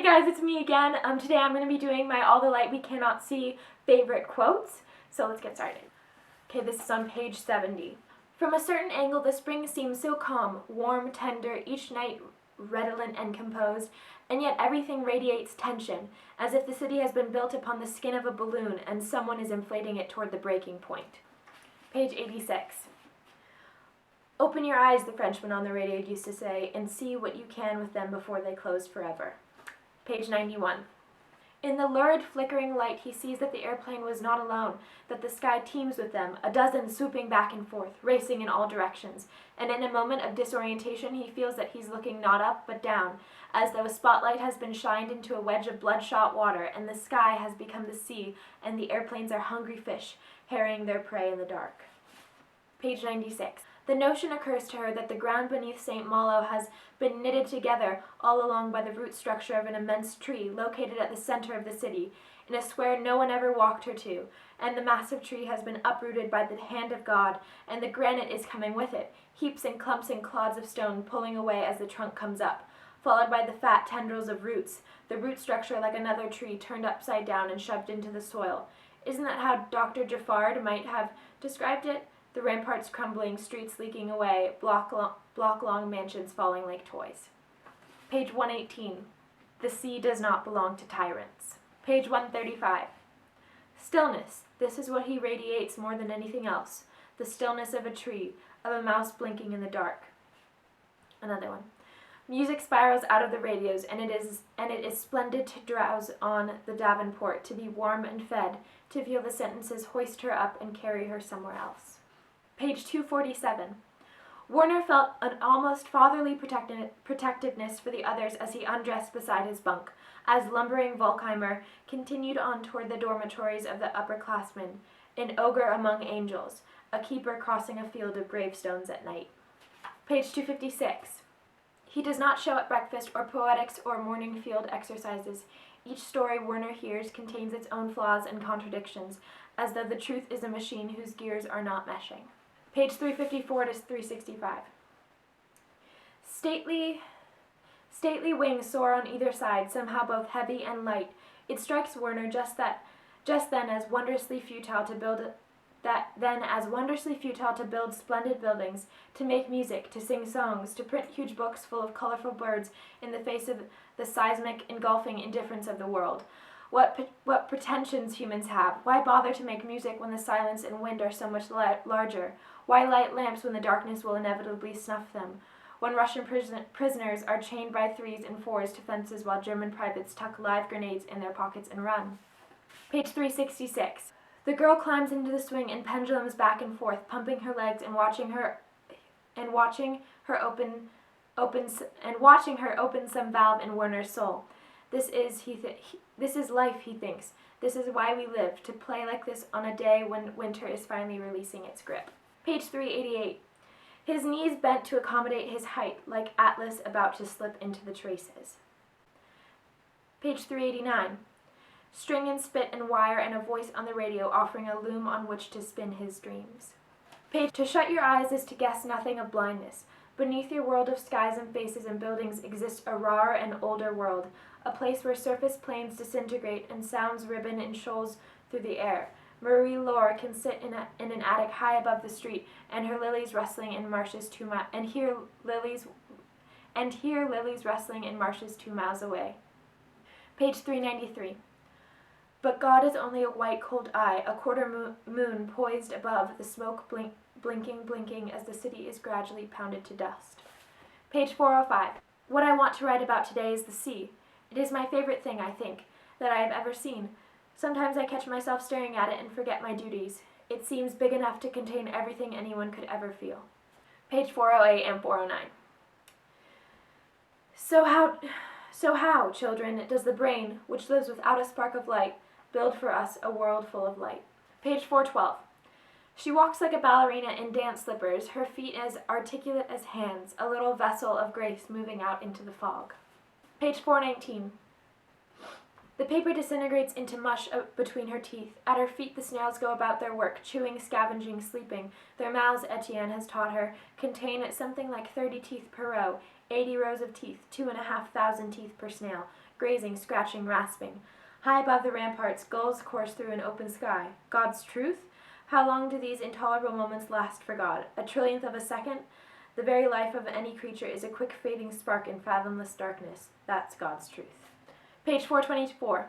guys, it's me again. Today I'm going to be doing my All the Light We Cannot See favorite quotes. So let's get started. Okay, this is on page 70. From a certain angle the spring seems so calm, warm, tender, each night redolent and composed, and yet everything radiates tension, as if the city has been built upon the skin of a balloon and someone is inflating it toward the breaking point. Page 86. Open your eyes, the Frenchman on the radio used to say, and see what you can with them before they close forever. Page 91. In the lurid, flickering light, he sees that the airplane was not alone, that the sky teems with them, a dozen swooping back and forth, racing in all directions, and in a moment of disorientation he feels that he's looking not up but down, as though a spotlight has been shined into a wedge of bloodshot water, and the sky has become the sea, and the airplanes are hungry fish, harrying their prey in the dark. Page 96. The notion occurs to her that the ground beneath St. Malo has been knitted together all along by the root structure of an immense tree located at the center of the city, in a square no one ever walked her to, and the massive tree has been uprooted by the hand of God, and the granite is coming with it, heaps and clumps and clods of stone pulling away as the trunk comes up, followed by the fat tendrils of roots, the root structure like another tree turned upside down and shoved into the soil. Isn't that how Dr. Giffard might have described it? The ramparts crumbling, streets leaking away, block-long mansions falling like toys. Page 118. The sea does not belong to tyrants. Page 135. Stillness. This is what he radiates more than anything else. The stillness of a tree, of a mouse blinking in the dark. Another one. Music spirals out of the radios, and it is splendid to drowse on the Davenport, to be warm and fed, to feel the sentences hoist her up and carry her somewhere else. Page 247. Warner felt an almost fatherly protectiveness for the others as he undressed beside his bunk, as lumbering Volkheimer continued on toward the dormitories of the upperclassmen, an ogre among angels, a keeper crossing a field of gravestones at night. Page 256. He does not show at breakfast or poetics or morning field exercises. Each story Werner hears contains its own flaws and contradictions, as though the truth is a machine whose gears are not meshing. Page 354 to 365. Stately wings soar on either side, somehow both heavy and light. It strikes Werner just then as wondrously futile to build splendid buildings, to make music, to sing songs, to print huge books full of colorful birds in the face of the seismic, engulfing indifference of the world. What pretensions humans have. Why bother to make music when the silence and wind are so much larger? Why light lamps when the darkness will inevitably snuff them? When Russian prisoners are chained by 3s and 4s to fences while German privates tuck live grenades in their pockets and run. Page 366. The girl climbs into the swing and pendulums back and forth, pumping her legs and watching her open some valve in Werner's soul. This is life, he thinks. This is why we live, to play like this on a day when winter is finally releasing its grip. Page 388. His knees bent to accommodate his height, like Atlas about to slip into the traces. Page 389. String and spit and wire and a voice on the radio offering a loom on which to spin his dreams. To shut your eyes is to guess nothing of blindness. Beneath your world of skies and faces and buildings exists a rawer and older world, a place where surface planes disintegrate and sounds ribbon in shoals through the air. Marie Laure can sit in an attic high above the street, and hear lilies rustling in marshes 2 miles away. Page 393. But God is only a white, cold eye, a quarter moon poised above, the smoke blinking as the city is gradually pounded to dust. Page 405. What I want to write about today is the sea. It is my favorite thing, I think, that I have ever seen. Sometimes I catch myself staring at it and forget my duties. It seems big enough to contain everything anyone could ever feel. Page 408 and 409. So how, children, does the brain, which lives without a spark of light, build for us a world full of light? Page 412. She walks like a ballerina in dance slippers, her feet as articulate as hands, a little vessel of grace moving out into the fog. Page 419. The paper disintegrates into mush between her teeth. At her feet the snails go about their work, chewing, scavenging, sleeping. Their mouths, Etienne has taught her, contain something like 30 teeth per row, 80 rows of teeth, 2,500 teeth per snail. grazing, scratching, rasping. High above the ramparts, gulls course through an open sky. God's truth? How long do these intolerable moments last for God? A trillionth of a second? The very life of any creature is a quick fading spark in fathomless darkness. That's God's truth. Page 424.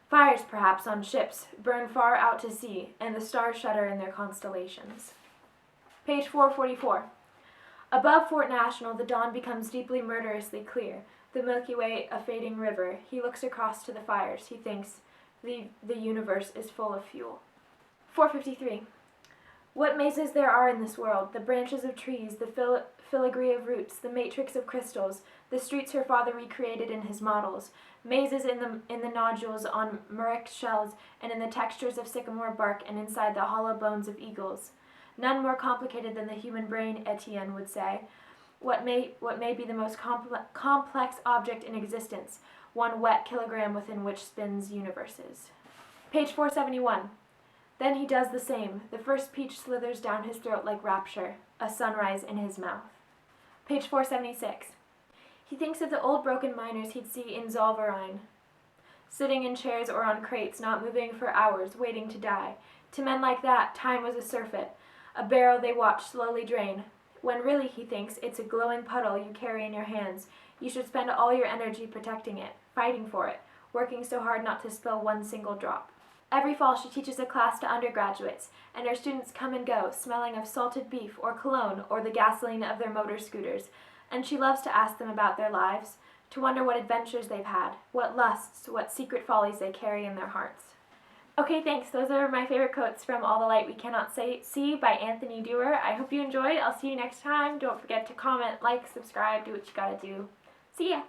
Fires, perhaps, on ships, burn far out to sea, and the stars shudder in their constellations. Page 444. Above Fort National, the dawn becomes deeply murderously clear. The Milky Way a fading river. He looks across to the fires. He thinks, the universe is full of fuel. 453. What mazes there are in this world, the branches of trees, the filigree of roots, the matrix of crystals, the streets her father recreated in his models, mazes in the nodules on murex shells, and in the textures of sycamore bark, and inside the hollow bones of eagles. None more complicated than the human brain, Etienne would say. What may be the most complex object in existence, one wet kilogram within which spins universes. Page 471. Then he does the same. The first peach slithers down his throat like rapture, a sunrise in his mouth. Page 476. He thinks of the old broken miners he'd see in Zollverein, sitting in chairs or on crates, not moving for hours, waiting to die. To men like that, time was a surfeit, a barrel they watch slowly drain, when really, he thinks, it's a glowing puddle you carry in your hands. You should spend all your energy protecting it, fighting for it, working so hard not to spill one single drop. Every fall she teaches a class to undergraduates, and her students come and go, smelling of salted beef or cologne or the gasoline of their motor scooters, and she loves to ask them about their lives, to wonder what adventures they've had, what lusts, what secret follies they carry in their hearts. Okay, thanks. Those are my favorite quotes from All the Light We Cannot See by Anthony Dewar. I hope you enjoyed. I'll see you next time. Don't forget to comment, like, subscribe, do what you gotta do. See ya!